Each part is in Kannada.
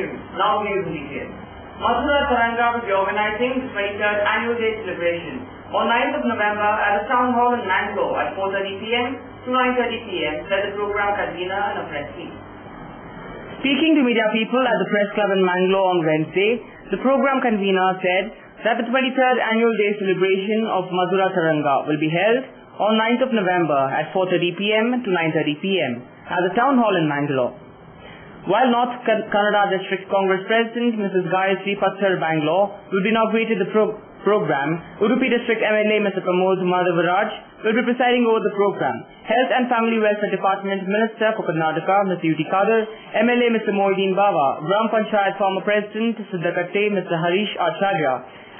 afternoon. Now news in detail. Mathura Taranga will be organizing the 23rd Annual Day celebration on 9th of November at the Town Hall in Mangalore at 4:30 p.m. to 9:30 p.m. said the program convener in a press release. Speaking to media people at the Press Club in Mangalore on Wednesday, the program convener said that the 23rd Annual Day celebration of Mathura Taranga will be held on 9th of November at 4:30 p.m. to 9:30 p.m. at the Town Hall in Mangalore. While North Kannada District Congress President Mrs. Gayatri Pattar Bangalore will be inaugurated the program, Udupi District MLA Mr. Pramod Madhavaraj will be presiding over the program. Health and Family Welfare Department Minister for Karnataka Mr. U.T. Khadar, MLA Mr. Mohiddin Baba, Gram Panchayat former President Siddakatte Mr. Harish Acharya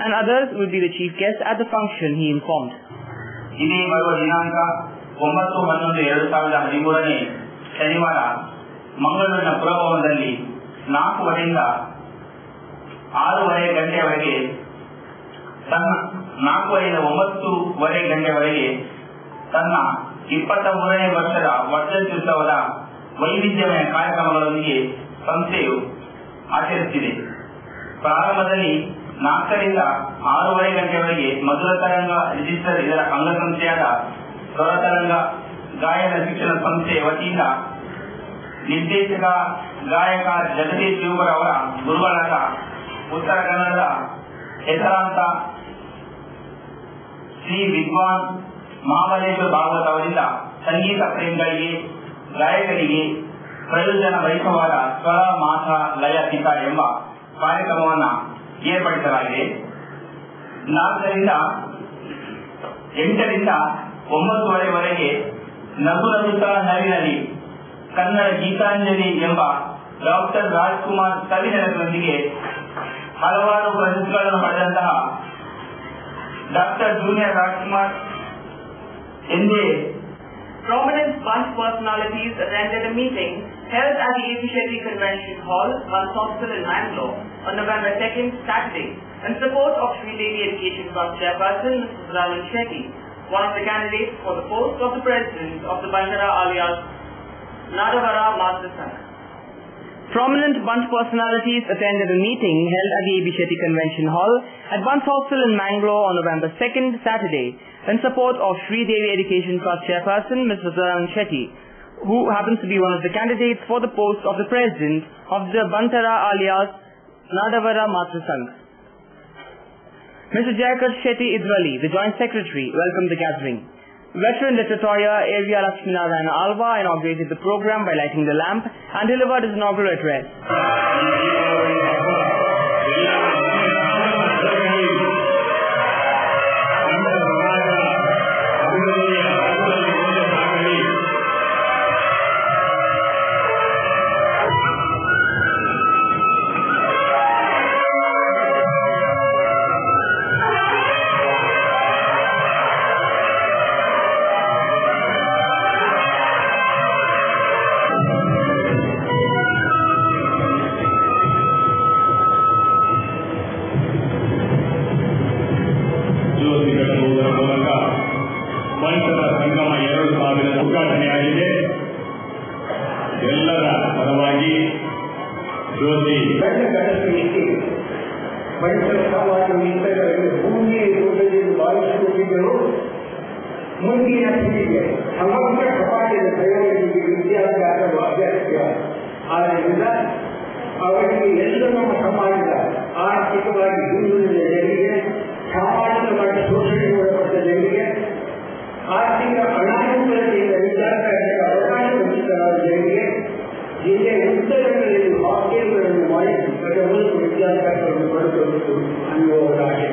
and others will be the chief guests at the function, he informed. ಇದೇ ಬರುವ ದಿನಾಂಕ 9/11/2013 ಶನಿವಾರ ಮಂಗಳೂರಿನ ಪುರಭವನದಲ್ಲಿ 4ರಿಂದ 6:30 ಗಂಟೆಯವರೆಗೆ 4ರಿಂದ 9:30 ಗಂಟೆಯವರೆಗೆ ತನ್ನ 23ನೇ ವರ್ಷದ ವರ್ಧಂತ್ಯುತ್ಸವದ ವೈವಿಧ್ಯಮಯ ಕಾರ್ಯಕ್ರಮಗಳೊಂದಿಗೆ ಸಂಸ್ಥೆಯು ಆಚರಿಸುತ್ತಿದೆ. ಪ್ರಾರಂಭದಲ್ಲಿ 4ರಿಂದ 6:30 ಗಂಟೆಯವರೆಗೆ ಮಧುರ ತರಂಗ ರಿಜಿಸ್ಟರ್ ಇದರ ಅಂಗಸಂಸ್ಥೆಯಾದ ಸ್ವರ ತರಂಗ ಗಾಯನ ಶಿಕ್ಷಣ ಸಂಸ್ಥೆ ವತಿಯಿಂದ ನಿರ್ದೇಶಕ ಗಾಯಕ ಜಗದೀಶ್ ಶಿವಕುಮಾರ್ ಅವರ ಗುರುಗಳಾದ ಉತ್ತರ ಕನ್ನಡದ ಹೆಸರಾಂತ ಶ್ರೀ ವಿದ್ವಾನ್ ಮಹಾಬಲೇಶ್ವರ ಭಾಗವತ್ ಅವರಿಂದ ಸಂಗೀತ ಪ್ರೇಮಿಗಳಿಗೆ ಗಾಯಕರಿಗೆ ಪ್ರಯೋಜನ ಬಯಸುವಾದ ಸ್ವರ ಮಾಸ ಲಯ ಚಿತ ಎಂಬ ಕಾರ್ಯಕ್ರಮವನ್ನು ಏರ್ಪಡಿಸಲಾಗಿದೆ. 4ರಿಂದ 8ರಿಂದ 9:30 ನಗು ನಗುತ್ತಾ ನವಿನಲ್ಲಿ ಕನ್ನಡ ಗೀತಾಂಜಲಿ ಎಂಬ ಡಾಕ್ಟರ್ ರಾಜ್ಕುಮಾರ್ ಕವಿನೆನದೊಂದಿಗೆ ಹಲವಾರು ಪ್ರಶಸ್ತಿಗಳನ್ನು ಪಡೆದಂತಹ ಡಾಕ್ಟರ್ ಜೂನಿಯರ್ ರಾಜ್ಕುಮಾರ್ ಎಂದೇ prominent bunch personalities attended a meeting held at the A.P. Shetty Convention Hall, Bunch Hostel in Mangalore on November 2nd, Saturday, in support of Sri Devi Education Trust Chairperson Mrs. Suthanand Shetty, one of the candidates for the post of the President of the Bantara alias Nadavara Matra Sangh. Prominent bunch personalities attended a meeting held at the A.B. Shetty Convention Hall at Bunch Hostel in Mangalore on November 2nd, Saturday, in support of Sri Devi Education Trust Chairperson Mr. Suthanand Shetty, who happens to be one of the candidates for the post of the President of the Bantara alias Nadavara Matra Sangh. Mr. Jayakar Shetty Idwali, the Joint Secretary, welcomed the gathering. Veteran Literature Area Lakshminarayana Alva inaugurated the program by lighting the lamp and delivered his inaugural address. ಮುಂದಿನ ಪೀಳಿಗೆ ಸಮಗ್ರ ಸಮಾಜದ ಪ್ರಯೋಜನಕ್ಕೆ ವಿದ್ಯಾಭ್ಯಾಸವು ಅಗತ್ಯ. ಆದ್ದರಿಂದ ಅವರಿಗೆ ಎಲ್ಲ ನಮ್ಮ ಸಮಾಜದ ಆರ್ಥಿಕವಾಗಿ ಹಿಂದುಳಿದ ಜನರಿಗೆ, ಸಾಮಾಜಿಕ ಮಟ್ಟ ಶೋಷಣೆಗೆ ಒಳಪಟ್ಟ ಜನರಿಗೆ, ಆರ್ಥಿಕ ಅನಾನುಕೂಲತೆಯಿಂದ ವಿದ್ಯಾಭ್ಯಾಸಕ್ಕೆ ಅವಕಾಶ ವಂಚಿತರಾದ ಜನರಿಗೆ ಜಿಲ್ಲೆಯ ಉತ್ತರಗಳಲ್ಲಿ ಹಾಸ್ಟೆಲ್ಗಳನ್ನು ಮಾಡಿ ಅದರ ಮೂಲಕ ವಿದ್ಯಾಭ್ಯಾಸವನ್ನು ಪಡೆದುಕೊಳ್ಳುವುದು ಅನ್ನುವುದಾಗಿದೆ.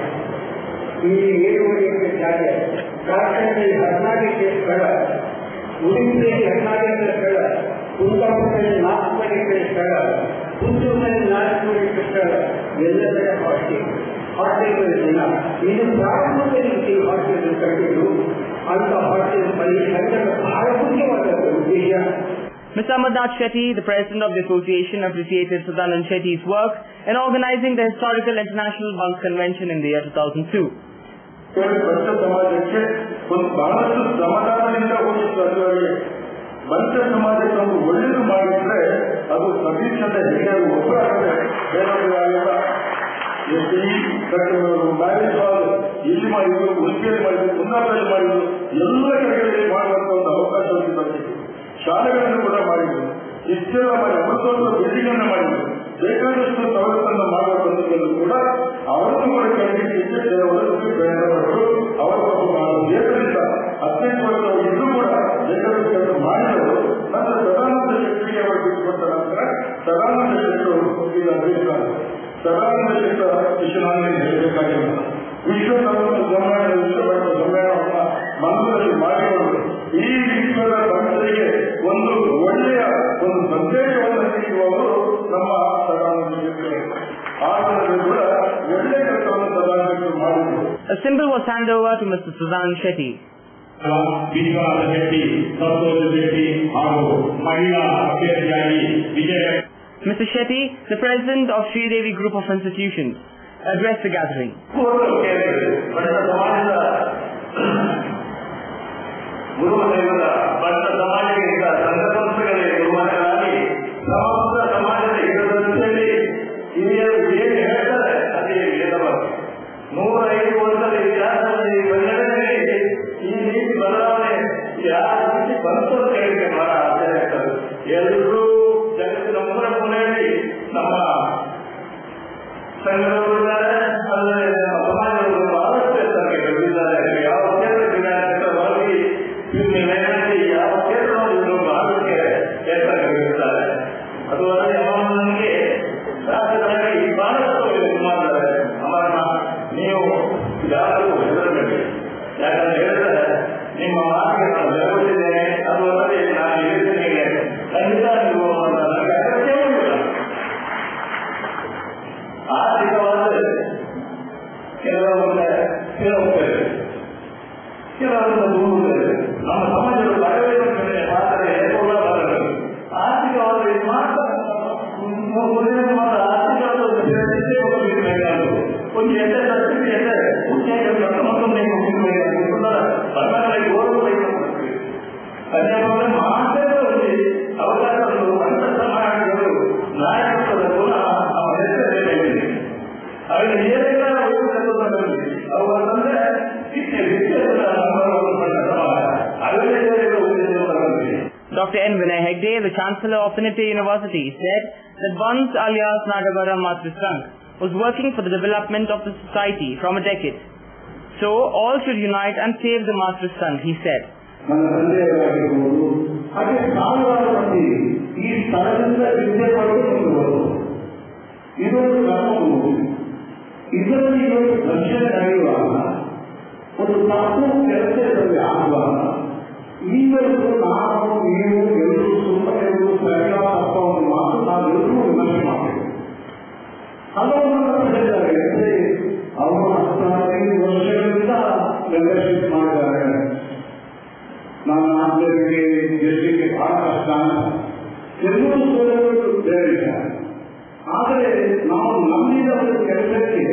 ಇಲ್ಲಿ 7 ಜಾಗ, ಕಾರ್ಖಾನೆಯಲ್ಲಿ 14 ಸ್ಥಳ, ಉಡುಪಿಯಲ್ಲಿ 14 ಸ್ಥಳ, ಕುಂದಾಪುರದಲ್ಲಿ 4 ಸ್ಥಳ, ಪುತ್ತೂರಿನಲ್ಲಿ 4 ಸ್ಥಳ, ಎಲ್ಲದರ ಹಾಸ್ಟೆಲ್ಗಳಿಲ್ಲ. ಇನ್ನು ಪ್ರಾರಂಭದಲ್ಲಿ ಹಾಸ್ಟೆಲ್ ಕಟ್ಟಿದ್ದು ಅಂತ ಹಾಸ್ಟೆಲ್ ಬಳಿ ಸಂಘದ ಬಹಳ ಮುಖ್ಯವಾದ ಉದ್ದೇಶ. Mr. Amarnath Shetty, the President of the Association, appreciated Suthanand Shetty's work in organizing the historical International Bunch Convention in the year 2002. ಬಂಟ ಸಮಾಜಕ್ಕೆ ಒಂದು ಬಹಳಷ್ಟು ಸಮಾಧಾನದಿಂದ ಹೋಗಿತ್ತು. ಬಂಟ ಸಮಾಜಕ್ಕೆ ಒಂದು ಒಳ್ಳೆಯದು ಮಾಡಿದ್ರೆ ಅದು ಪ್ರತಿಷ್ಠತೆ ಹಿರಿಯರು ಒಬ್ಬರಾಗದೆ ಬೇರೆಯವರಾಗಲ್ಲ. ಇಲ್ಲಿ ಮಾಡಿದ್ರು, ಉಡುಪಿಯಲ್ಲಿ ಮಾಡಿದ್ರು, ಕುಂದಾಪುರದಲ್ಲಿ ಮಾಡಿದ್ರು, ಎಲ್ಲ ಕಡೆಗಳಲ್ಲಿ ಮಾಡುವಂತ ಒಂದು ಅವಕಾಶ ಬಂದಿತ್ತು. ಶಾಲೆಗಳನ್ನು ಕೂಡ ಮಾಡಿದ್ರು, ಇಷ್ಟೆಲ್ಲ ಮಾಡಿ ಅಮೃತೋತ್ಸವ ಬಿಲ್ಡಿಂಗ್ ಅನ್ನು ಮಾಡಿದ್ರು, ಬೇಕಾದಷ್ಟು ಸವಲತ್ತನ್ನು ಮಾಡುವ ಸಂದರ್ಭದಲ್ಲೂ ಕೂಡ ಅವರನ್ನು ಕೂಡ ಕೈಗೆತ್ತಿದ್ದು ಕೆಲವರು ಪ್ರೇರಣೆಗಳು ಅವರ ದೇಶದಿಂದ 15 ವರ್ಷ ಇದ್ದು ಕೂಡ ಬೇಕಾದಷ್ಟು ಮಾಡಿದರು. ನಂತರ ಸದಾನಂದ ಶೆಟ್ಟಿಗೆ ಅವರು ಬಿಟ್ಟುಕೊಟ್ಟ ನಂತರ ಸದಾನಂದ ಶೆಟ್ಟಿ ಅವರು ಈಗ ಸದಾನಂದ ಶೆಟ್ಟಿ ಶಿಕ್ಷಣವನ್ನು ಹೇಳಬೇಕಾಗಿಲ್ಲ. ವಿಶ್ವಸಂಸ್ಥೆ ಸಮ್ಮೇಳನವನ್ನು ಮಂಗಳೂರಲ್ಲಿ ಮಾಡಿಕೊಂಡು ಈ ವಿಶ್ವದ ಸಂಸ್ಥೆಗೆ ಒಂದು ಒಳ್ಳೆಯ ಒಂದು ಸಂದೇಶವನ್ನು ನೀಡುವವರು ನಮ್ಮ ಸದಾನಂದ ಶೆಟ್ಟಿ. ಆದ್ದರಿಂದ ಕೂಡ ಒಳ್ಳೆಯ ಕೆಲಸವನ್ನು ಸದಾನಂದ ಶೆಟ್ಟಿ ಮಾಡಿದರು. A symbol was handed over to Mr. Sudan Shetty. Vishwanath Shetty, ಸಂತೋಷ ಶೆಟ್ಟಿ ಹಾಗೂ ಮಹಿಳಾ ಅಭ್ಯರ್ಥಿಯಾಗಿ ವಿಜಯ. Mr. Shetty, the president of Sridevi Group of Institutions, addressed the gathering. ಗುರುಮನೆಯಿಂದ ಬಣ್ಣ ಸಮಾಜದಿಂದ ಸಂಘ ಸಂಸ್ಥೆಗಳಿಗೆ ಗುರುಮನೆಗಳಾಗಿ ಸಮಸ್ತ ಸಮಾಜದ ಹಿತದೃಷ್ಟಿಯಲ್ಲಿ ಹಿರಿಯರು ಏನು ಹೇಳ್ತಾರೆ ಅದೇ ವೇದವಾಕ್ಯ. 105 ವರ್ಷದ ಇತಿಹಾಸದಲ್ಲಿ ಒಳ್ಳೆಯದೇ ಈ ರೀತಿ ಬದಲಾವಣೆ ಯಾವ ರೀತಿ ಬಂತು ಅಂತ ಹೇಳಿದ್ರೆ ಬಹಳ ಆಶ್ಚರ್ಯ ಆಗ್ತದೆ. ಎಲ್ಲರೂ ಜಗತ್ತಿನ ಮೂಲ ಮೂಲೆಯಲ್ಲಿ ನಮ್ಮ ಸಂಘದವರಿದ್ದಾರೆ, ಅಲ್ಲದೆ ನಮ್ಮ ಸಮಾಜದವರು ಬಹಳಷ್ಟು ಹೆಸರಿಗೆ ಬೆಳೆದಿದ್ದಾರೆ. ಯಾವ ಕ್ಷೇತ್ರವಾಗಿ ಯಾವ ಕ್ಷೇತ್ರವನ್ನು ಬಹಳಕ್ಕೆ ಹೆಸರಿದ್ದಾರೆ. ಅದು ಅಲ್ಲದೆ ಅವನಿಗೆ ರಾಷ್ಟ್ರದಲ್ಲಿ ಬಹಳಷ್ಟು ಮಾಡಿದ್ದಾರೆ. ಅವರನ್ನ ನೀವು ಯಾರು ಹೆಸರಬೇಡಿ, ಯಾಕಂತ ಹೇಳಿದ್ರೆ ನಿಮ್ಮ ಮಾತಿಗೆ ನಾನು ಬೆರಗುತ್ತಿದ್ದೇನೆ. ಅದು ಅಲ್ಲದೆ ನಾನು ಹೇಳಿದ್ದೇನೆ ಖಂಡಿತ ನೀವು ನನಗೆ ಅಗತ್ಯವಿಲ್ಲ. ಆರ್ಥಿಕವಾದ ಕೆಲವೊಂದು ಕೇಳುತ್ತೇವೆ, ಕೆಲವೊಂದು ದೂರುತ್ತೇವೆ. ನಮ್ಮ ಸಮಾಜದ ಬಡವರಿಗೆ ಮಾತ್ರ ಹೇಗೋಲ್ಲ ಬರಬೇಕು. ಆರ್ಥಿಕವಾದ ಮಾತ್ರ ಆರ್ಥಿಕವಾದ ಒಂದು ಎಷ್ಟೇ ಮತ್ತೊಂದು ಬಣ್ಣಗಳಿಗೆ ಓದುವುದಕ್ಕೆ ಕನ್ಯಾಕುಮಾರಿ ಮಾತ್ರ ಅವಕಾಶಗಳು ಅಂತ ಸಮಾಜಗಳು ನಾಯಕತ್ವದ ಗುಣ ಅವರ ಹೆಸರಿದೆ. ಅವರಿಗೆ ಏನೆಲ್ಲ ಅವರಂದ್ರೆ Dr. N. Vinay Hegde, the Chancellor of Trinity University, said that Bans alias Nagagara Matristang was working for the development of the society from a decade. So all should unite and save the Matristang, he said. ನನ್ನ ತಂದೆಯವರಾಗಿರ್ಬೋದು, ಹಾಗೆ ಸಾವಿರಾರು ಮಂದಿ ಈ ಸ್ಥಳದಿಂದ ವಿದ್ಯೆ ಪಡೆದುಕೊಂಡು ಇದೊಂದು ಕರ್ಮಭೂಮಿ. ಇದರಲ್ಲಿ ಇವತ್ತು ಘರ್ಷಣೆ ನಡೆಯುವಾಗ, ಒಂದು ತಪ್ಪು ಕೆಲಸದಲ್ಲಿ ಆಗುವಾಗ ಈಗಲೂ ನಾವು ನೀವು ಎಲ್ಲರೂ ಸುಮ್ಮನೆ ಎಲ್ಲರೂ ಸರಿಯಾದ ತಪ್ಪವನ್ನು ಮಾತ್ರ ನಾವೆಲ್ಲರೂ ವಿಮರ್ಶೆ ಮಾಡಬೇಕು. ಹಲವು ಹೇಳಿದ್ದಾರೆ, ಅವರು 15 ವರ್ಷಗಳಿಂದ ಮೆಂಬರ್ಶಿಪ್ ಮಾಡಿದ್ದಾರೆ. ನಾನು ಆಂಧ್ರಕ್ಕೆ ಗೆಲ್ಲಲಿಕ್ಕೆ ಬಹಳ ಕಷ್ಟ. ಎಲ್ಲರೂ ಸೋದರರು ಹೇಳಿದ್ದಾರೆ. ಆದರೆ ನಾವು ನಂಬಿದ ಒಂದು ಕೆಲಸಕ್ಕೆ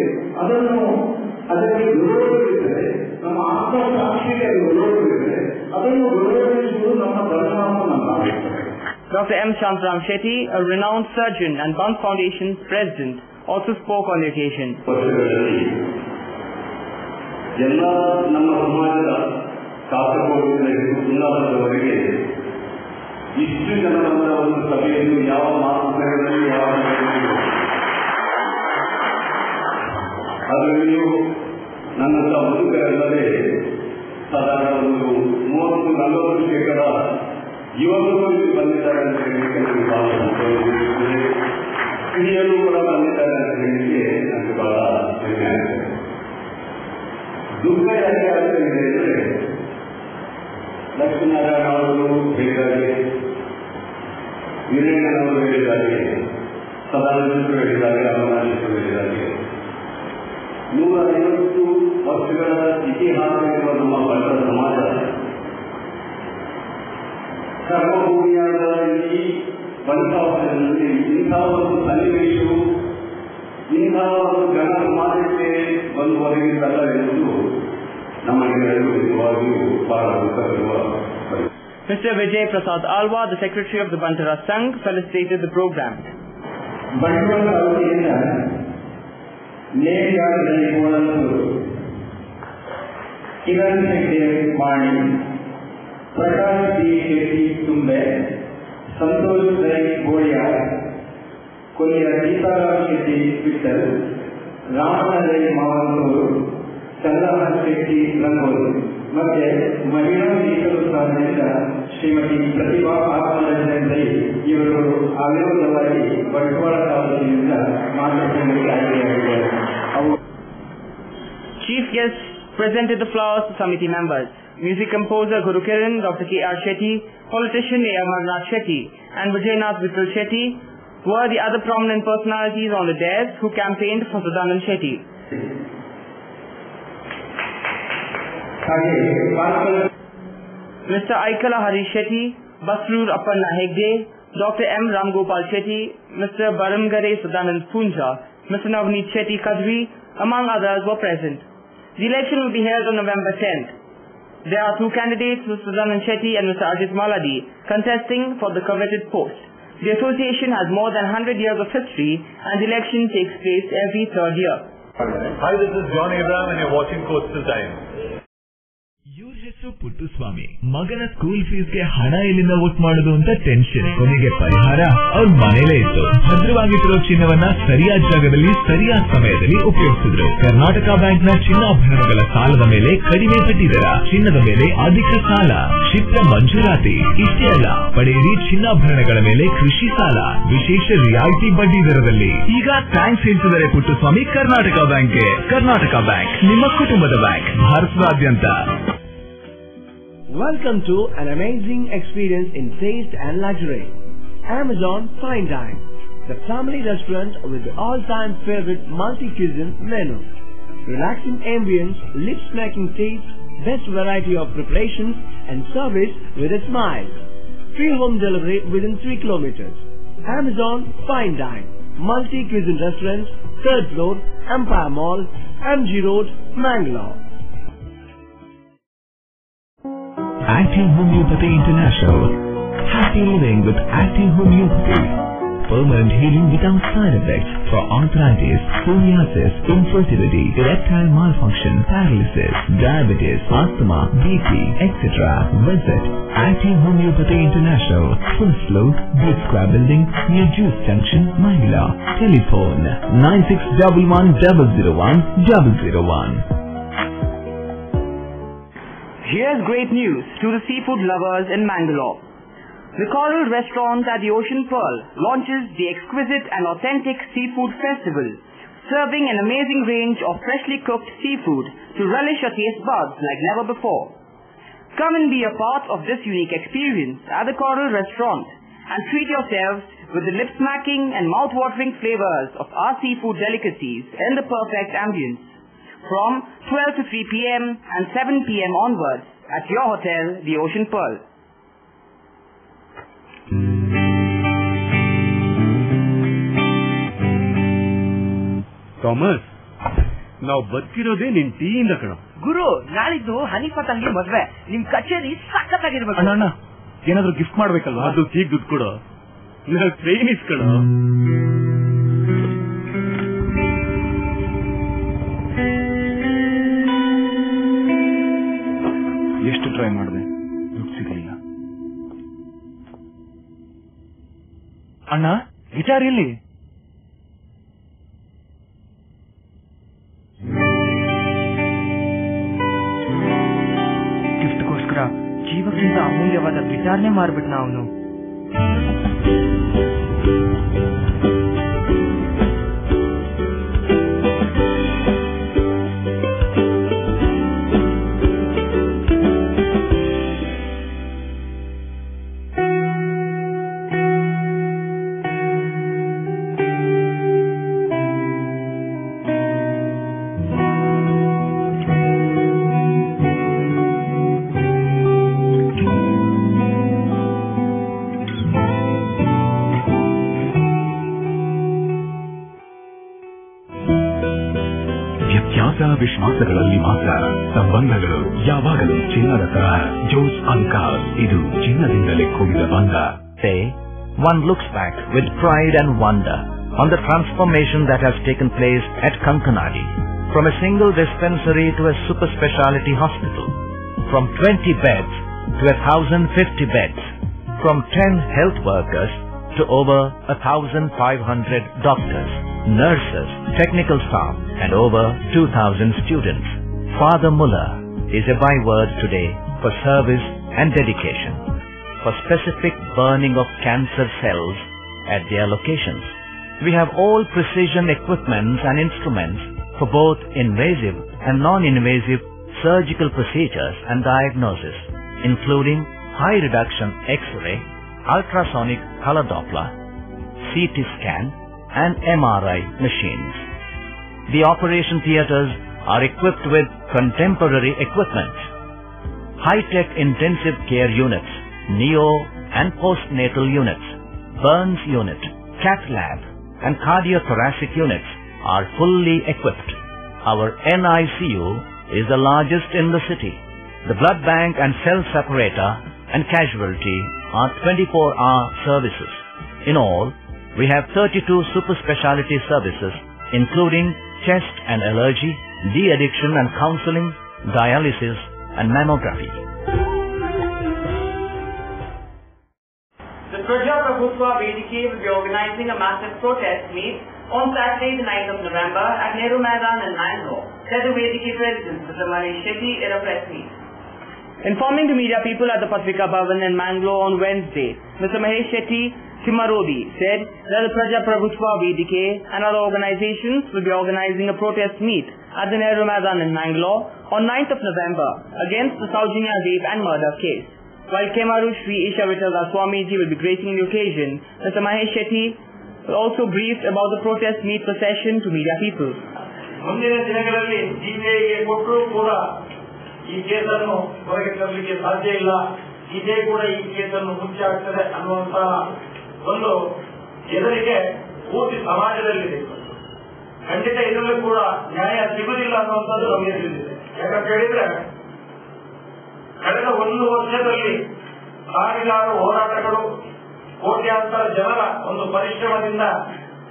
ಅದಕ್ಕೆ ವಿರೋಧವಿದ್ದರೆ, ನಮ್ಮ ಆತ್ಮಸಾಕ್ಷಿಗೆ ಅದು ವಿರೋಧವಿದ್ದರೆ ಅದನ್ನು ವಿರೋಧಿಸುವುದು ನಮ್ಮ ಧರ್ಮವನ್ನು ಮಾಡಬೇಕು. Dr. M. Shantram Shetty, a renowned surgeon and Bans Foundation's president, also spoke on the occasion. ಎಲ್ಲ ನಮ್ಮ ಸಮಾಜದ ಕಾಸರಗೋಡಿನಿಂದ ಹಿಡಿದು ಕುಂದಾಪುರದವರೆಗೆ ಇಷ್ಟು ಜನರ ಒಂದು ಸಭೆಯನ್ನು ಯಾವ ಮಾತುಕತೆಗಳಲ್ಲಿ ಯಾವ ಅದರಲ್ಲಿಯೂ ನನ್ನಂತ ಮುದುಕರಲ್ಲದೆ ಸಾಧಾರಣ ಒಂದು 30-40% ಯುವಕರು ಬಂದಿದ್ದಾರೆ ಅಂತ ಹೇಳಲಿಕ್ಕೆ ನನಗೆ ಬಹಳ ಸಂತೋಷವಿದೆ. ಹಿರಿಯರು ಕೂಡ ಬಂದಿದ್ದಾರೆ ಅಂತ ಹೇಳಲಿಕ್ಕೆ ನನಗೆ ಬಹಳ ಹೆಮ್ಮೆ ಆಗಿದೆ. ದುಃಖ ಯಾಕೆ ಆಗ್ತದೆ ಅಂದರೆ, ಲಕ್ಷ್ಮೀನಾರಾಯಣ ಅವರು ಹೇಳಿದಾಗೆ, ವೀರಣ್ಣನವರು ಹೇಳಿದಾಗೆ, ಸದಾನಂದರು ಹೇಳಿದಾಗೆ, ಅಮರನಾಥರು ಹೇಳಿದಾಗೆ 150 ವರ್ಷಗಳ ಇತಿಹಾಸವಿರುವ ನಮ್ಮ ಬಡ ಸಮಾಜ ಕರ್ಮಭೂಮಿಯಾದ ಈ ಫಲಿತಾಂಶದಲ್ಲಿ ಇಂತಹ ಒಂದು ಸನ್ನಿವೇಶವು ಇಂತಹ ಒಂದು ಜನ ಸಮಾಜಕ್ಕೆ ಬಂದು ಒದಗಿಸಲ್ಲ ಎನ್ನುವುದು ನಮಗೆ ನಿಜವಾಗಿಯೂ ಬಹಳ ದುಃಖವಿರುವ. Mr. Vijay Prasad Alwa, the Secretary of the Bantara Sangh, felicitated the program. Bantwal ತಾಲೂಕಿನಿಂದ ನೇರಗಾರದಲ್ಲಿ ಹೋದಂತರು ಕಿರಣ್ ಹೆಗ್ಡೆ ಮಾಣಿ, ಪ್ರಕಾಶ್ ಡಿ ಶೆಟ್ಟಿ ತುಂಬೆ, ಸಂತೋಷ್ ರೈ ಗೋಳಿಯಾ, ಕೊಲ್ಲಿಯ ಸೀತಾರಾಮ್ ಶೆಟ್ಟಿ ವಿಠಲ್, ರಾಮಣ್ಣ ರೈ ಮಾವಂತೂರು, ಚಂದ್ರಹಾನ್ ಶೆಟ್ಟಿ ರಂಗೋಲಿ ಮತ್ತೆ ಮಹಿಳಾ ಮೀಸಲು ಸ್ಥಾನದಿಂದ ಶ್ರೀಮತಿ ಪ್ರತಿಭಾ ಆತ್ಮರಂಜನ್ ರೈ ಇವರು ಅವಿರೋಧವಾಗಿ ಬಂಟ್ವಾಳ ತಾಲೂಕಿನಿಂದ ಮಾತನಾಡಲಿಕ್ಕೆ ಆಯ್ಕೆಯಾಗಿದ್ದಾರೆ. Chief guests presented the flowers to committee members. Music composer Guru Kiran, Dr. K.R. Shetty, politician A. Amarnath Shetty, and Vijaynath Vittal Shetty were the other prominent personalities on the dais who campaigned for Sadanand Shetty. Mr. Aikala Hari Shetty, Basrur Appanna Hegde, Dr. M. Ramgopal Shetty, Mr. Baramgare Sadanand Punja, Mr. Navneet Shetty Kadri, among others were present. The election will be held on November 10th. There are two candidates, Mr. Sadanand Shetty and Mr. Ajit Maladi, contesting for the coveted post. The association has more than 100 years of history and the election takes place every third year. Hi, this is John Abraham and you're watching Coastal Times. ಇವ್ರ ಹೆಸರು ಪುಟ್ಟಸ್ವಾಮಿ. ಮಗನ ಸ್ಕೂಲ್ ಫೀಸ್ಗೆ ಹಣ ಎಲ್ಲಿಂದ ಒಟ್ಟು ಮಾಡೋದು ಅಂತ ಟೆನ್ಷನ್. ಕೊನೆಗೆ ಪರಿಹಾರ ಅವ್ರ ಮನೇಲೇ ಇತ್ತು. ಭದ್ರವಾಗಿಟ್ಟಿರೋ ಚಿನ್ನವನ್ನ ಸರಿಯಾದ ಜಾಗದಲ್ಲಿ ಸರಿಯಾದ ಸಮಯದಲ್ಲಿ ಉಪಯೋಗಿಸಿದ್ರು. ಕರ್ನಾಟಕ ಬ್ಯಾಂಕ್ನ ಚಿನ್ನಾಭರಣಗಳ ಸಾಲದ ಮೇಲೆ ಕಡಿಮೆ ಬಡ್ಡಿದರ, ಚಿನ್ನದ ಮೇಲೆ ಅಧಿಕ ಸಾಲ, ಕ್ಷಿಪ್ರ ಮಂಜೂರಾತಿ. ಇಷ್ಟೇ ಅಲ್ಲ, ಪಡೆಯಿರಿ ಚಿನ್ನಾಭರಣಗಳ ಮೇಲೆ ಕೃಷಿ ಸಾಲ ವಿಶೇಷ ರಿಯಾಯಿತಿ ಬಡ್ಡಿ ದರದಲ್ಲಿ. ಈಗ ಥ್ಯಾಂಕ್ಸ್ ಹೇಳ್ತಿದ್ದಾರೆ ಪುಟ್ಟಸ್ವಾಮಿ ಕರ್ನಾಟಕ ಬ್ಯಾಂಕ್ಗೆ. ಕರ್ನಾಟಕ ಬ್ಯಾಂಕ್ ನಿಮ್ಮ ಕುಟುಂಬದ ಬ್ಯಾಂಕ್, ಭಾರತದಾದ್ಯಂತ. Welcome to an amazing experience in taste and luxury. Amazon Fine Dine, the family restaurant with the all-time favorite multi-cuisine menu. Relaxing ambience, lip-smacking taste, best variety of preparations and service with a smile. Free home delivery within 3 kilometers. Amazon Fine Dine, multi-cuisine restaurant, 3rd floor, Empire Mall, MG Road, Mangalore. Active Homeopathy International. Happy living with Active Homeopathy. Permanent healing without side effects for arthritis, psoriasis, infertility, erectile malfunction, paralysis, diabetes, asthma, BP, etc. Visit Active Homeopathy International, first floor, Big Square Building, near Juice Junction, Manila. Telephone 9611001001. Here's great news to the seafood lovers in Mangalore. The Coral Restaurant at the Ocean Pearl launches the exquisite and authentic Seafood Festival, serving an amazing range of freshly cooked seafood to relish your taste buds like never before. Come and be a part of this unique experience at the Coral Restaurant and treat yourselves with the lip-smacking and mouth-watering flavors of our seafood delicacies in the perfect ambience. From 12 to 3 p.m. and 7 p.m. onwards at your hotel, the Ocean Pearl. Thomas, ನಾವು ಬದುಕಿರೋದೇ ನಿನ್ ಟೀಯಿಂದ ಕಣ. ಗುರು, ನಾಳಿದ್ದು ಹನಿಫತ್ ಅಂಗಡಿ ಮದ್ವೆ, ನಿಮ್ ಕಚೇರಿ ಸಖತ್ತಾಗಿರ್ಬೇಕು. ಅಣ್ಣ, ಏನಾದ್ರೂ ಗಿಫ್ಟ್ ಮಾಡ್ಬೇಕಲ್ವಾ? ಅದು ಈಗ ದುಡ್ಡು ಕೊಡು. ಟ್ರೈನ್ ಇಸ್ಕಣ. ಎಷ್ಟು ಟ್ರೈ ಮಾಡಿದೆ, ದುಡ್ಡು ಸಿಗಲಿಲ್ಲ. ಅಣ್ಣ, ಗಿಟಾರ್ ಎಲ್ಲಿ? ಗಿಫ್ಟ್ಗೋಸ್ಕರ ಜೀವಕ್ಕಿಂತ ಅಮೂಲ್ಯವಾದ ಗಿಟಾರ್ನೇ ಮಾರ್ಬಿಟ್ನ ಅವನು. ವಿಶ್ವಾಸಗಳಲ್ಲಿ ಮಾತ್ರ ಸಂಬಂಧಗಳು ಯಾವಾಗಲೂ ಚಿನ್ನದ ತರಹ. ಜೋಸ್ ಅಲ್ಕಾಸ್, ಇದು ಚಿನ್ನದಿಂದಲೇ ಕೂಡಿದ ಬಂಧ. One looks back with pride and wonder on the transformation that has taken place at Kankanadi, from a single dispensary to a super speciality hospital, from 20 beds to 1,050 beds, from 10 health workers to over 1,500 doctors, nurses, technical staff and over 2,000 students. Father Muller is a byword today for service and dedication, for specific burning of cancer cells at their locations. We have all precision equipments and instruments for both invasive and non-invasive surgical procedures and diagnosis, including high reduction X-ray, ultrasonic color Doppler, CT scan and MRI machines. The operation theatres are equipped with contemporary equipment, high-tech intensive care units, neo and postnatal units, burns unit, cath lab and cardiothoracic units are fully equipped. Our NICU is the largest in the city. The blood bank and cell separator and casualty are 24-hour services. In all, we have 32 super speciality services including chest and allergy, de-addiction and counseling, dialysis and mammography. The Praja Prabhutva VDK will be organizing a massive protest meet on Saturday the 9th of November at Nehru Maidan in Mangalore, said the VDK President Mr. Mahesh Shetty in a press meet. Informing the media people at the Patrika Bhavan in Mangalore on Wednesday, Mr. Mahesh Shetty Chimarodi said that the Praja Prabhutva VDK and other organizations will be organizing a protest meet at the Nehru Maidan in Mangalore on 9th of November against the Saujanya rape and murder case. While Kemaru Sri Isha Vitala Swamiji will be gracing the occasion, Mr. Mahesh Shetty will also brief about the protest meet procession to media people. ಮುಂದಿನ ದಿನಗಳಲ್ಲಿ ಸಿಬಿಐಗೆ ಕೊಟ್ಟರೂ ಕೂಡ ಈ ಕೇಸನ್ನು ಹೊರಗೆ ತರಲಿಕ್ಕೆ ಸಾಧ್ಯ ಇಲ್ಲ. ಇದೇ ಕೂಡ ಈ ಕೇಸನ್ನು ಮುಚ್ಚಾಗ್ತದೆ ಅನ್ನುವಂತಹ ಒಂದು ಎದುರಿಗೆ ಪೂರ್ತಿ ಸಮಾಜದಲ್ಲಿದೆ. ಖಂಡಿತ ಇದರಲ್ಲೂ ಕೂಡ ನ್ಯಾಯ ಸಿಗುವುದಿಲ್ಲ ಅನ್ನುವಂಥದ್ದು ನಮಗೆ ತಿಳಿದಿದೆ. ಯಾಕಂತ ಹೇಳಿದ್ರೆ ಕಳೆದ 1 ವರ್ಷದಲ್ಲಿ ಸಾವಿರಾರು ಹೋರಾಟಗಳು, ಕೋಟ್ಯಾಂತರ ಜನರ ಒಂದು ಪರಿಶ್ರಮದಿಂದ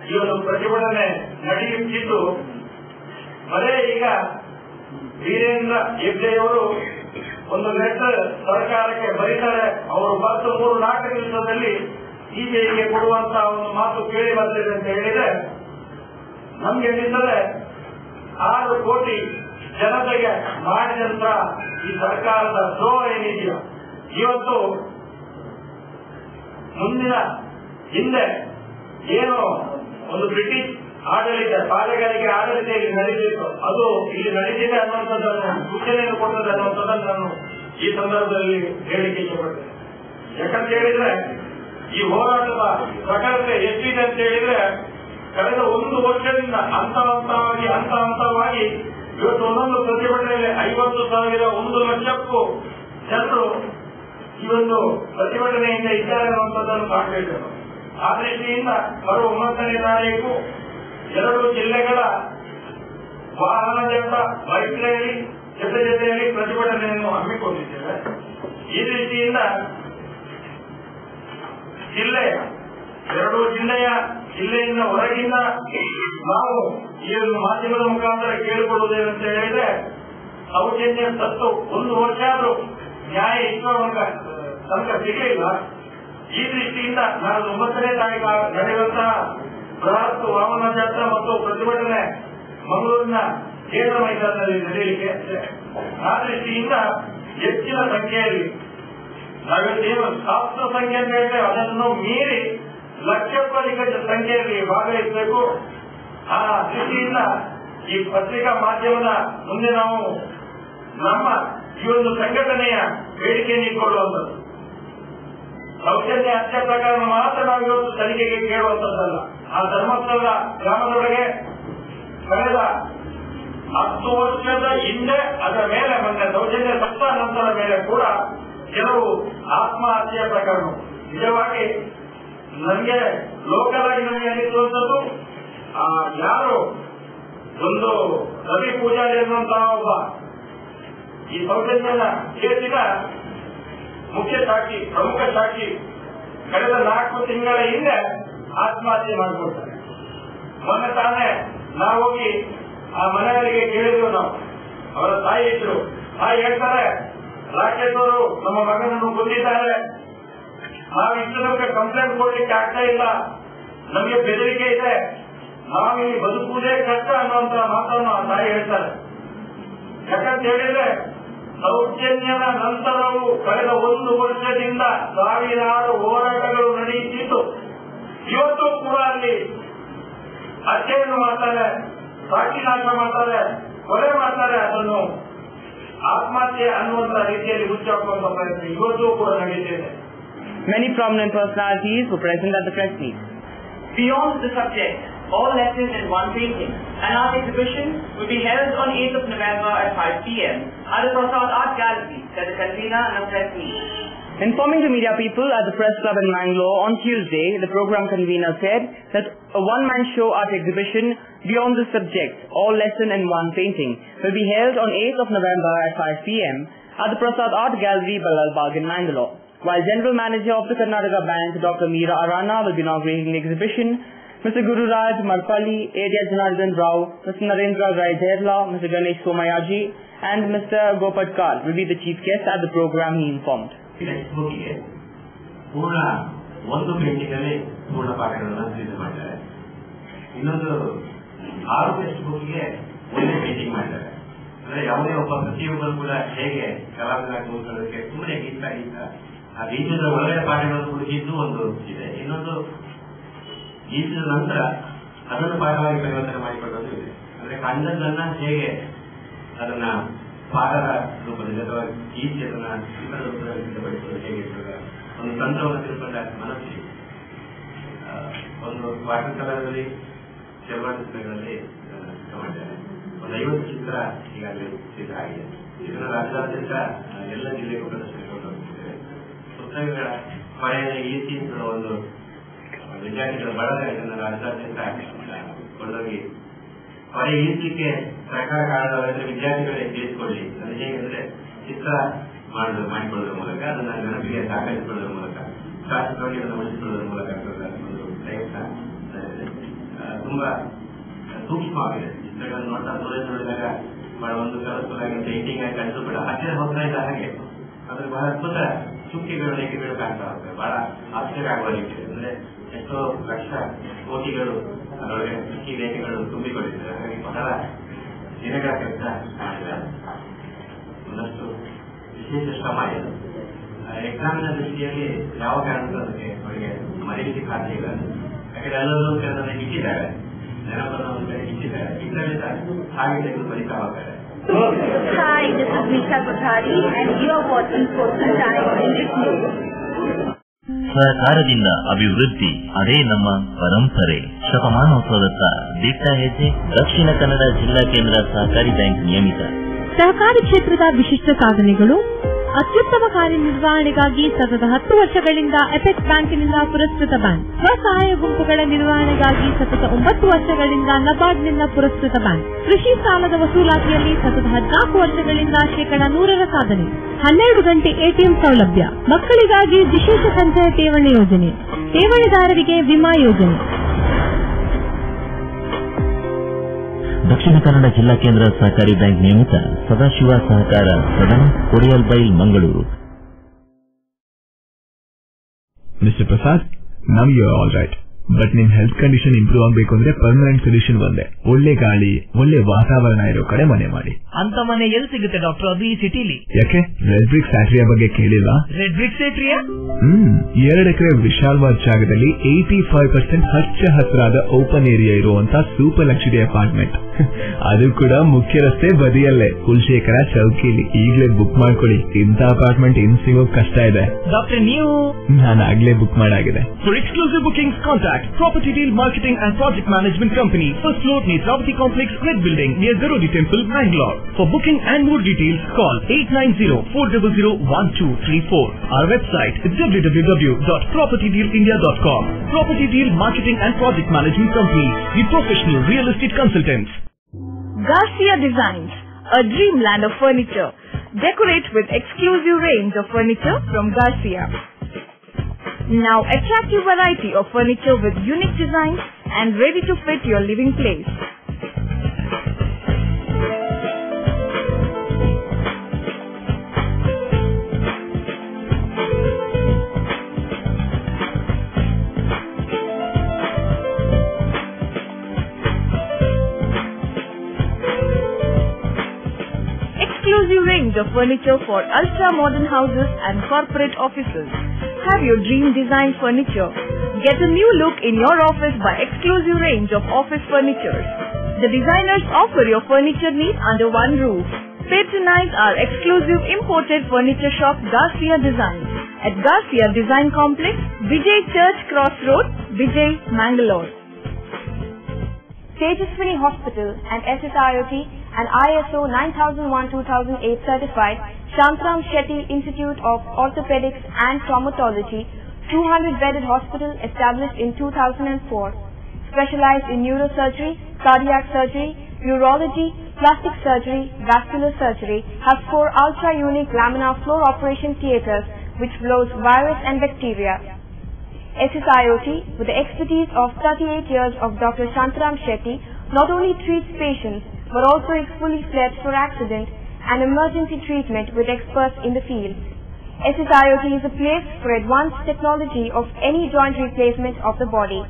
ಈ ಒಂದು ಪ್ರತಿಭಟನೆ ನಡೆಯುತ್ತಿದ್ದು, ಬರೇ ಈಗ ವೀರೇಂದ್ರ ಹೆಗ್ಡೆಯವರು ಒಂದು ಲೆಟರ್ ಸರ್ಕಾರಕ್ಕೆ ಬರೀತಾರೆ. ಅವರು 3-4 ದಿವಸದಲ್ಲಿ ಸಿಬಿಐಗೆ ಕೊಡುವಂತಹ ಒಂದು ಮಾತು ಕೇಳಿ ಬಂದಿದೆ ಅಂತ ಹೇಳಿದ್ರೆ ನಮ್ಗೆ ಏನಿದ್ದಾರೆ 6 ಕೋಟಿ ಜನತೆಗೆ ಮಾಡಿದಂತ ಈ ಸರ್ಕಾರದ ದ್ರೋಹ ಏನಿದೆಯೋ ಇವತ್ತು ಮುಂದಿನ ಹಿಂದೆ ಏನು ಒಂದು ಬ್ರಿಟಿಷ್ ಆಡಳಿತ, ಪಾಳೆಗಾರಿಕೆ ಆಡಳಿತ ಇಲ್ಲಿ ನಡೆದಿತ್ತು, ಅದು ಇಲ್ಲಿ ನಡೆದಿದೆ ಅನ್ನುವಂಥದ್ದನ್ನು ಸೂಚನೆಯನ್ನು ಕೊಟ್ಟದೆ ಅನ್ನುವಂಥದ್ದನ್ನು ನಾನು ಈ ಸಂದರ್ಭದಲ್ಲಿ ಹೇಳಿಕೆ ಇಷ್ಟಪಡ್ತೇನೆ. ಯಾಕಂತ ಹೇಳಿದ್ರೆ ಈ ಹೋರಾಟದ ಪ್ರಖರತೆ ಎಷ್ಟಿದೆ ಅಂತ ಹೇಳಿದ್ರೆ ಕಳೆದ 1 ವರ್ಷದಿಂದ ಹಂತ ಹಂತವಾಗಿ ಇವತ್ತು ಒಂದೊಂದು ಪ್ರತಿಭಟನೆಯಲ್ಲಿ 50,000 1 ಲಕ್ಷಕ್ಕೂ ಜನರು ಈ ಒಂದು ಪ್ರತಿಭಟನೆಯಿಂದ ಇದ್ದಾರೆ ಅನ್ನುವಂಥದ್ದನ್ನು ಕಾಣಬೇಕು. ಆ ದೃಷ್ಟಿಯಿಂದ ಬರುವ 9ನೇ ತಾರೀಕು 2 ಜಿಲ್ಲೆಗಳ ವಾಹನದಿಂದ ಬೈಕ್ನಲ್ಲಿ ಜೊತೆಯಲ್ಲಿ ಪ್ರತಿಭಟನೆಯನ್ನು ಹಮ್ಮಿಕೊಂಡಿದ್ದೇವೆ. ಈ ದೃಷ್ಟಿಯಿಂದ ಜಿಲ್ಲೆಯಿಂದ ಹೊರಗಿಂದ ನಾವು ಈ ಒಂದು ಮಾಧ್ಯಮದ ಮುಖಾಂತರ ಕೇಳಿಕೊಳ್ಳುವುದೇನಂತ ಹೇಳಿದ್ರೆ ಸೌಜನ್ಯ ಸತ್ತು 1 ವರ್ಷ ಆದ್ರೂ ನ್ಯಾಯ ತನಕ ಸಿಗಲಿಲ್ಲ. ಈ ದೃಷ್ಟಿಯಿಂದ ನಾನು 9ನೇ ತಾರೀಕು ನಡೆಯುವಂತಹ ಬೃಹತ್ ವಾಮನ ಜಾತ್ರಾ ಮತ್ತು ಪ್ರತಿಭಟನೆ ಮಂಗಳೂರಿನ ಕೇಂದ್ರ ಮೈದಾನದಲ್ಲಿ ನಡೆಯಲಿಕ್ಕೆ. ಆ ದೃಷ್ಟಿಯಿಂದ ಹೆಚ್ಚಿನ ಸಂಖ್ಯೆಯಲ್ಲಿ ನಾವೇನು ಶಾಸ್ತ್ರ ಸಂಖ್ಯೆ ಅಂತ ಹೇಳಿದ್ರೆ ಅದನ್ನು ಮೀರಿ ಲಕ್ಷಾಧಿಕ ಸಂಖ್ಯೆಯಲ್ಲಿ ಭಾಗವಹಿಸಬೇಕು. ಆ ದೃಷ್ಟಿಯಿಂದ ಈ ಪತ್ರಿಕಾ ಮಾಧ್ಯಮದ ಮುಂದೆ ನಾವು ನಮ್ಮ ಈ ಒಂದು ಸಂಘಟನೆಯ ಬೇಡಿಕೆಯನ್ನು ಇಟ್ಕೊಳ್ಳುವಂಥದ್ದು. ಸೌಜನ್ಯ ಹತ್ಯೆ ಪ್ರಕರಣ ಮಾತ್ರ ನಾವು ಇವತ್ತು ತನಿಖೆಗೆ ಕೇಳುವಂಥದ್ದಲ್ಲ. ಆ ಧರ್ಮಸ್ಥಳ ಗ್ರಾಮದೊಳಗೆ ಕಳೆದ 10 ವರ್ಷದ ಹಿಂದೆ ಅದರ ಮೇಲೆ ಮೊನ್ನೆ ಸೌಜನ್ಯ ಸತ್ತ ನಂತರ ಮೇಲೆ ಕೂಡ ಕೆಲವು ಆತ್ಮಹತ್ಯೆಯ ಪ್ರಕರಣ ನಿಜವಾಗಿ ನನಗೆ ಲೋಕಲ್ ಆಗಿ ನಮಗೆ ಅನಿಸುವಂಥದ್ದು ಯಾರು ಒಂದು ರವಿ ಪೂಜಾರಿ ಎನ್ನುವಂತಹ ಒಬ್ಬ ಈ ಸೌಜನ್ಯನ ಕೇಸಿನ ಮುಖ್ಯ ಸಾಕ್ಷಿ, ಪ್ರಮುಖ ಸಾಕ್ಷಿ, ಕಳೆದ 4 ತಿಂಗಳ ಹಿಂದೆ ಆತ್ಮಹತ್ಯೆ ಮಾಡಿಕೊಡ್ತಾರೆ. ಮೊನ್ನೆ ತಾನೇ ನಾವು ಹೋಗಿ ಆ ಮನೆಯವರಿಗೆ ಕೇಳಿದ್ರು. ನಾವು ಅವರ ತಾಯಿ ಇದ್ರು. ತಾಯಿ ಹೇಳ್ತಾರೆ, ರಾಕೇಶ್ ಅವರು ನಮ್ಮ ಮಗನನ್ನು ಕೊಂದಿದ್ದಾರೆ, ನಾವು ಇಷ್ಟು ನಮಗೆ ಕಂಪ್ಲೇಂಟ್ ಕೊಡ್ಲಿಕ್ಕೆ ಆಗ್ತಾ ಇಲ್ಲ, ನಮಗೆ ಬೆದರಿಕೆ ಇದೆ, ನಾವಿಲ್ಲಿ ಬದುಕುವುದೇ ಕಷ್ಟ ಅನ್ನುವಂತ ಮಾತನ್ನು ಆ ತಾಯಿ ಹೇಳ್ತಾರೆ. ಯಾಕಂತ ಹೇಳಿದ್ರೆ ಸೌಜನ್ಯದ ನಂತರವೂ ಕಳೆದ 1 ವರ್ಷದಿಂದ ಸಾವಿರಾರು ಹೋರಾಟಗಳು ನಡೆಯುತ್ತಿದ್ದು ಇವತ್ತು ಕೂಡ ಅಲ್ಲಿ ಹತ್ಯೆಯನ್ನು ಮಾಡ್ತಾರೆ, ಸಾಕ್ಷಿ ನಾಶ ಮಾಡ್ತಾರೆ, ಕೊಲೆ ಮಾಡ್ತಾರೆ. ಅದನ್ನು ಆತ್ಮಹತ್ಯೆ ಅನ್ನುವಂತ ರೀತಿಯಲ್ಲಿ ಮುಚ್ಚಾಕುವಂತ ಪ್ರಯತ್ನ ಇವತ್ತು ಕೂಡ ನಡೆಯುತ್ತಿದೆ. Many prominent personalities were present at the press meet. Beyond the subject, all lessons in one painting, an art exhibition will be held on 8th of November at 5 p.m. at the Prasad Art Gallery, said the convener in a press meet. Informing the media people at the Press Club in Mangalore on Tuesday, the program convener said that a one-man show art exhibition, Beyond the Subject, all lesson in one painting, will be held on 8th of November at 5 p.m. at the Prasad Art Gallery, Balal Bagh in Mangalore. While General Manager of the Karnataka Bank, Dr. Meera Arana, will be inaugurating the exhibition, Mr. Gururaj Marpalli, A.D. Janardhan Rao, Mr. Narendra Rai Derla, Mr. Ganesh Somayaji, and Mr. Gopatkar will be the chief guests at the program, he informed. ಪೂರ್ಣ ಒಂದು ಪೇಂಟಿಂಗ್ ಅಲ್ಲಿ ಪೂರ್ಣ ಪಾಠಗಳನ್ನು ಸಿದ್ಧ ಮಾಡಿದ್ದಾರೆ. ಇನ್ನೊಂದು 6 ಟೆಕ್ಸ್ಟ್ ಬುಕ್ಗೆ ಒಂದೇ ಪೇಂಟಿಂಗ್ ಮಾಡಿದ್ದಾರೆ. ಅಂದ್ರೆ ಯಾವುದೇ ಒಬ್ಬ ಪ್ರತಿಯೊಬ್ಬರು ಕೂಡ ಹೇಗೆ ಕಲಾವಿದರಾಗಿ ಕೂತ್ಕೊಳ್ಳೋದಕ್ಕೆ ಸುಮ್ಮನೆ ಗೀತ ಆ ಗೀತದ ಒಳ್ಳೆಯ ಪಾಠಗಳನ್ನು ಹುಡುಕಿದ್ದು ಒಂದು ಇದೆ. ಇನ್ನೊಂದು ಗೀತದ ನಂತರ ಅದನ್ನು ಪಾಠವಾಗಿ ಪರಿವರ್ತನೆ ಮಾಡಿಕೊಳ್ಳೋದು ಇದೆ. ಅಂದ್ರೆ ಕಂಡದನ್ನ ಹೇಗೆ ಅದನ್ನ ಪಾಠದ ರೂಪದಲ್ಲಿ ಅಥವಾ ಗೀತೆಯನ್ನ ಇತರ ರೂಪದಲ್ಲಿ ಸಿದ್ಧಪಡಿಸೋದು ಹೇಗೆ ಒಂದು ತಂತ್ರವನ್ನು ತಿಳ್ಕೊಂಡ ಮನಸ್ಸಿ ಒಂದು ವಾಟರ್ ಕಲರ್ಗಳಲ್ಲಿ ಚಲನಚಿತ್ರಗಳಲ್ಲಿ ಸಿದ್ಧ ಮಾಡಿದ್ದಾರೆ. ಒಂದು 50 ಚಿತ್ರ ಈಗಾಗಲೇ ಸಿದ್ಧ ಆಗಿದೆ. ಇದನ್ನು ರಾಜ್ಯಾದ್ಯಂತ ಎಲ್ಲ ಜಿಲ್ಲೆಗೂ ಪ್ರದರ್ಶನಗೊಂಡು ಹೋಗುತ್ತಿದ್ದೇವೆ. ಪುಸ್ತಕಗಳ ಕೊನೆಯ ಈಚಿನ ಒಂದು ವಿದ್ಯಾರ್ಥಿಗಳ ಬಳಗ ಇದನ್ನು ರಾಜ್ಯಾದ್ಯಂತ ಕೊಂಡೋಗಿ ಕೊನೆಯ ಈಚಲಿಕ್ಕೆ ಸರ್ಕಾರ ಕಾರಣವಾದರೆ ವಿದ್ಯಾರ್ಥಿಗಳೇ ತಿಳಿಸಿಕೊಳ್ಳಿ. ಅದು ಹೇಗೆಂದ್ರೆ ಚಿತ್ರ ಮಾಡಿಕೊಳ್ಳುವುದರ ಮೂಲಕ ಅದನ್ನ ನೆನಪಿಗೆ ದಾಖಲಿಸಿಕೊಳ್ಳುವುದರ ಮೂಲಕ ಶಾಸಕರಿಗೆ ಉಳಿಸಿಕೊಳ್ಳುವುದರ ಮೂಲಕ ಒಂದು ಪ್ರಯತ್ನ ತುಂಬಾ ಸೂಕ್ಷ್ಮವಾಗಿದೆ. ಚಿತ್ರಗಳನ್ನು ನೋಡ್ತಾ ನೋಡಿದಾಗ ಬಹಳ ಒಂದು ಕಲರ್ಫುಲ್ ಪೇಂಟಿಂಗ್ ಆಗಿ ಕಾಣಿಸು ಕೂಡ ಹತ್ತಿರ ಹೋಗ್ತಾ ಇದ್ದ ಹಾಗೆ ಅದ್ರ ಬಹಳ ಅದ್ಭುತ ಚುಕ್ಕಿಗಳು ರೇಖೆಗಳು ಕಾಣ್ತಾ ಹೋಗ್ತವೆ. ಬಹಳ ಆಶ್ಚರ್ಯ ಆಗುವ ರೀತಿ ಅಂದ್ರೆ ಎಷ್ಟೋ ಲಕ್ಷ ಕೋಟಿಗಳು ಅದರೊಳಗೆ ಚುಕ್ಕಿ ರೇಖೆಗಳು ತುಂಬಿಕೊಂಡಿದ್ದಾರೆ. ಹಾಗಾಗಿ ಬಹಳ ದಿನಗಳ ಕೆಲಸ ಮಾಡಿದ್ದಾರೆ. ಒಂದಷ್ಟು ವಿಶೇಷ ಶ್ರಮ ಇದೆ. ಎಕ್ಸಾಮಿನ ದೃಷ್ಟಿಯಲ್ಲಿ ಯಾವ ಕಾರಣಕ್ಕೂ ಅದಕ್ಕೆ ಅವರಿಗೆ ಮರೀಲಿಕ್ಕೆ ಸಾಧ್ಯ ಇಲ್ಲ. ಯಾಕಂದ್ರೆ ಎಲ್ಲರೂ ಅದನ್ನು ಇಟ್ಟಿದ್ದಾರೆ, ನೆನಪನ್ನು ಒಂದು ಕಡೆ ಇಟ್ಟಿದ್ದಾರೆ, ಇಲ್ಲದ ಹಾಗೆ ತೆಗೆದು ಬರೀತಾ ಹೋಗ್ತಾರೆ. Hi, this is Nisha Kothari and you are watching Coastal Time in this news. ಸಹಕಾರದಿಂದ ಅಭಿವೃದ್ಧಿ, ಅದೇ ನಮ್ಮ ಪರಂಪರೆ. ಶತಮಾನೋತ್ಸವದತ್ತ ದಿಟ್ಟ ಹೆಜ್ಜೆ. ದಕ್ಷಿಣ ಕನ್ನಡ ಜಿಲ್ಲಾ ಕೇಂದ್ರ ಸಹಕಾರಿ ಬ್ಯಾಂಕ್ ನಿಯಮಿತ. ಸಹಕಾರಿ ಕ್ಷೇತ್ರದ ವಿಶಿಷ್ಟ ಸಾಧನೆಗಳು. ಅತ್ಯುತ್ತಮ ಕಾರ್ಯನಿರ್ವಹಣೆಗಾಗಿ ಸತತ 10 ವರ್ಷಗಳಿಂದ ಎಪೆಕ್ಸ್ ಬ್ಯಾಂಕಿನಿಂದ ಪುರಸ್ಕೃತ ಬ್ಯಾಂಕ್. ಸ್ವಸಹಾಯ ಗುಂಪುಗಳ ನಿರ್ವಹಣೆಗಾಗಿ ಸತತ 9 ವರ್ಷಗಳಿಂದ ನಬಾರ್ಡ್ನಿಂದ ಪುರಸ್ಕೃತ ಬ್ಯಾಂಕ್. ಕೃಷಿ ಸಾಲದ ವಸೂಲಾತಿಯಲ್ಲಿ ಸತತ 14 ವರ್ಷಗಳಿಂದ 100% ಸಾಧನೆ. 12 ಗಂಟೆ ಎಟಿಎಂ ಸೌಲಭ್ಯ. ಮಕ್ಕಳಿಗಾಗಿ ವಿಶೇಷ ಸಂಚಯ ಠೇವಣಿ ಯೋಜನೆ. ಠೇವಣಿದಾರರಿಗೆ ವಿಮಾ ಯೋಜನೆ. ದಕ್ಷಿಣ ಕನ್ನಡ ಜಿಲ್ಲಾ ಕೇಂದ್ರ ಸಹಕಾರಿ ಬ್ಯಾಂಕ್ ನಿಯಮಿತ ಸದಾಶಿವ ಸಹಕಾರ ಸದನ್, ಕೊಡಿಯಲ್ಬೈಲ್, ಮಂಗಳೂರು. ಮಿಸ್ಟರ್ ಪ್ರಸಾದ್, ನಮ್ you are all right. But ನಿಮ್ ಹೆಲ್ತ್ ಕಂಡೀಷನ್ ಇಂಪ್ರೂವ್ ಆಗಬೇಕು ಅಂದ್ರೆ ಪರ್ಮನೆಂಟ್ ಸೊಲ್ಯೂಷನ್ ಒಂದೇ. ಒಳ್ಳೆ ಗಾಳಿ, ಒಳ್ಳೆ ವಾತಾವರಣ ಇರೋ ಕಡೆ ಮನೆ ಮಾಡಿ. ಅಂತ ಮನೆ ಎಲ್ಲಿ ಸಿಗುತ್ತೆ ಡಾಕ್ಟರ್? ಅದು ಈ ಸಿಟಿಲಿ. ಯಾಕೆ ರೆಡ್ ಬ್ರಿಕ್ಸ್ ಫ್ಯಾಕ್ಟರಿಯ ಬಗ್ಗೆ ಕೇಳಿಲ್ಲ? Red BRICS ಫ್ಯಾಕ್ಟರಿಯಾ? 2 ಎಕರೆ ವಿಶಾಲವಾದ ಜಾಗದಲ್ಲಿ 85% ಹಚ್ಚ ಹಸಿರಾದ ಓಪನ್ ಏರಿಯಾ ಇರುವಂತ ಸೂಪರ್ ಲಕ್ಸುರಿ ಅಪಾರ್ಟ್ಮೆಂಟ್. ಅದು ಕೂಡ ಮುಖ್ಯ ರಸ್ತೆ ಬದಿಯಲ್ಲೇ, ಕುಲಶೇಖರ ಚೌಕಿಲಿ. ಈಗಲೇ ಬುಕ್ ಮಾಡ್ಕೊಳ್ಳಿ. ಇಂಥ ಅಪಾರ್ಟ್ಮೆಂಟ್ ಇನ್ ಸಿಗೋಕ್ ಕಷ್ಟ ಇದೆ. ಡಾಕ್ಟರ್ ನೀವು? ನಾನು ಆಗ್ಲೇ book ಮಾಡಾಗಿದೆ. For exclusive bookings, contact Property Deal Marketing and Project Management Company, first floor, Netravati Complex, Red Building, near Zarodi Temple, Bangalore. For booking and more details, call 890-400-1234. Our website is www.propertydealindia.com. Property Deal Marketing and Project Management Company, the professional real estate consultants. Garcia Designs, a dreamland of furniture. Decorate with exclusive range of furniture from Garcia. Now attractive variety of furniture with unique designs and ready to fit your living place. Exclusive range of furniture for ultra-modern houses and corporate offices. Have your dream design furniture. Get a new look in your office by exclusive range of office furniture. The designers offer your furniture needs under one roof. Patronize our exclusive imported furniture shop Garcia Designs at Garcia Design Complex, Vijay Church Cross Road, Vijay, Mangalore. Tejaswini Hospital and SSIOT and ISO 9001-2008 certified Shantram Shetty Institute of Orthopedics and Traumatology, 200-bedded hospital established in 2004, specialized in neurosurgery, cardiac surgery, urology, plastic surgery, vascular surgery, has 4 ultra-unique laminar floor operation theaters which blows virus and bacteria. SSIOT, with the expertise of 38 years of Dr. Shantram Shetty, not only treats patients but also is fully fledged for accident and emergency treatment with experts in the field. SSIOT is a place for advanced technology of any joint replacement of the body.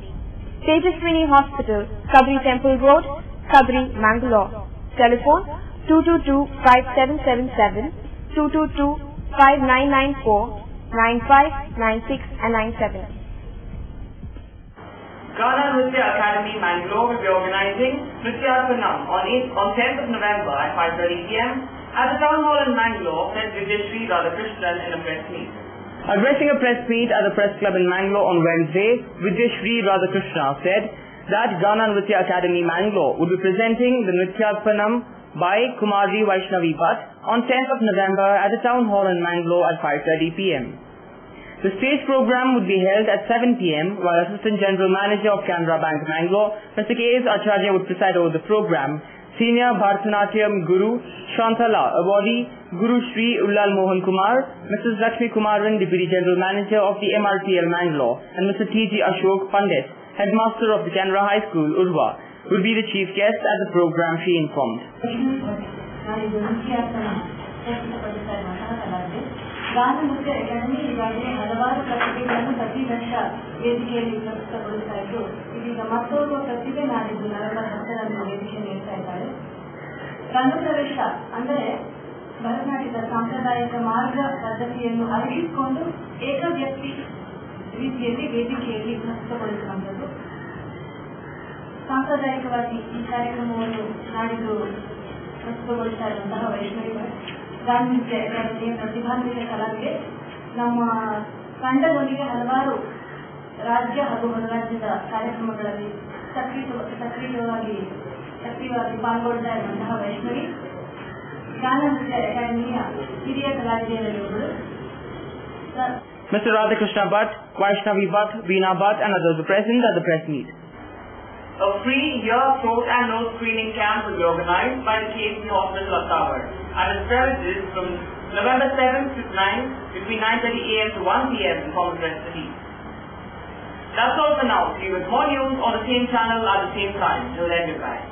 Tejaswini Hospital, Kabri Temple Road, Kabri, Mangalore. Telephone 222-5777, 222-5994, 95, 96 and 97. Ghana Nritya Academy, Mangalore will be organizing Nrityarpanam on 10th of November at 5:30 p.m. at the Town Hall in Mangalore, said Vijay Sri Radhakrishnan in a press meet. Addressing a press meet at the Press Club in Mangalore on Wednesday, Vijay Sri Radhakrishnan said that Ghana Nritya Academy, Mangalore will be presenting the Nrityarpanam by Kumari Vaishnavi Bhatt on 10th of November at the Town Hall in Mangalore at 5:30 p.m. The stage program would be held at 7 p.m. while Assistant General Manager of Canara Bank, Mangalore, Mr. K.S. Acharya would preside over the program. Senior Bharatanatyam Guru Shantala awardee Guru Sri Ullal Mohan Kumar, Mrs. Lakshmi Kumaran, Deputy General Manager of the MRPL Mangalore, and Mr. T.G. Ashok Pandit, Headmaster of the Canara High School, Urva, would be the chief guest at the program, she informed. ಗಾನ ನೃತ್ಯ ಅಕಾಡೆಮಿ ಈಗಾಗಲೇ ಹಲವಾರು ಪ್ರತಿಭೆಗಳನ್ನು ಪ್ರತಿ ವರ್ಷ ವೇದಿಕೆಯಲ್ಲಿ ಪ್ರಸ್ತುತಗೊಳಿಸ್ತಾ ಇದ್ದು ಇದೀಗ ಮತ್ತೋರ್ವ ಪ್ರತಿಭೆ ನಾಡಿದ್ದು ನವೆಂಬರ್ 10ರಂದು ವೇದಿಕೆ ನೀಡ್ತಾ ಇದ್ದಾರೆ. ರಂಗಪ್ರವೇಶ ಅಂದರೆ ಭರತನಾಟ್ಯದ ಸಾಂಪ್ರದಾಯಿಕ ಮಾರ್ಗ ಪದ್ಧತಿಯನ್ನು ಅರಿತುಕೊಂಡು ಏಕ ವ್ಯಕ್ತಿ ರೀತಿಯಲ್ಲಿ ವೇದಿಕೆಯಲ್ಲಿ ಪ್ರಸ್ತುತಗೊಳಿಸುವಂಥದ್ದು. ಸಾಂಪ್ರದಾಯಿಕವಾಗಿ ಈ ಕಾರ್ಯಕ್ರಮವನ್ನು ನಾಡಿದ್ದು ಪ್ರಸ್ತುತಗೊಳಿಸ್ತಾ ಇರುವಂತಹ ವೈಷ್ಣವಿ ಗಾನ ನೃತ್ಯ ಅಕಾಡೆಮಿಯ ಪ್ರತಿಭಾನ್ವಿತ ಕಲಾವಿದೆ. ನಮ್ಮ ತಂಡದೊಂದಿಗೆ ಹಲವಾರು ರಾಜ್ಯ ಹಾಗೂ ಹೊರರಾಜ್ಯದ ಕಾರ್ಯಕ್ರಮಗಳಲ್ಲಿ ಸಕ್ರಿಯವಾಗಿ ಪಾಲ್ಗೊಳ್ತಾ ಇರುವಂತಹ ವೈಷ್ಣವಿ ಗಾನ ನೃತ್ಯ ಅಕಾಡೆಮಿಯ ಹಿರಿಯ ಕಲಾವಿದೆಯರಲ್ಲಿ ಒಬ್ಬರು. Mr. Radhakrishna Bhatt, Vaishnavi Bhatt, Veena Bhatt and others were present at the press meet. A free ear, throat and nose screening camp will be organized by the KSP Hospital of Tower and its premises from November 7th to 9th between 9:30 a.m. to 1 p.m. in Commonwealth City. That's all for now. See you with more news on the same channel at the same time. Till then, goodbye.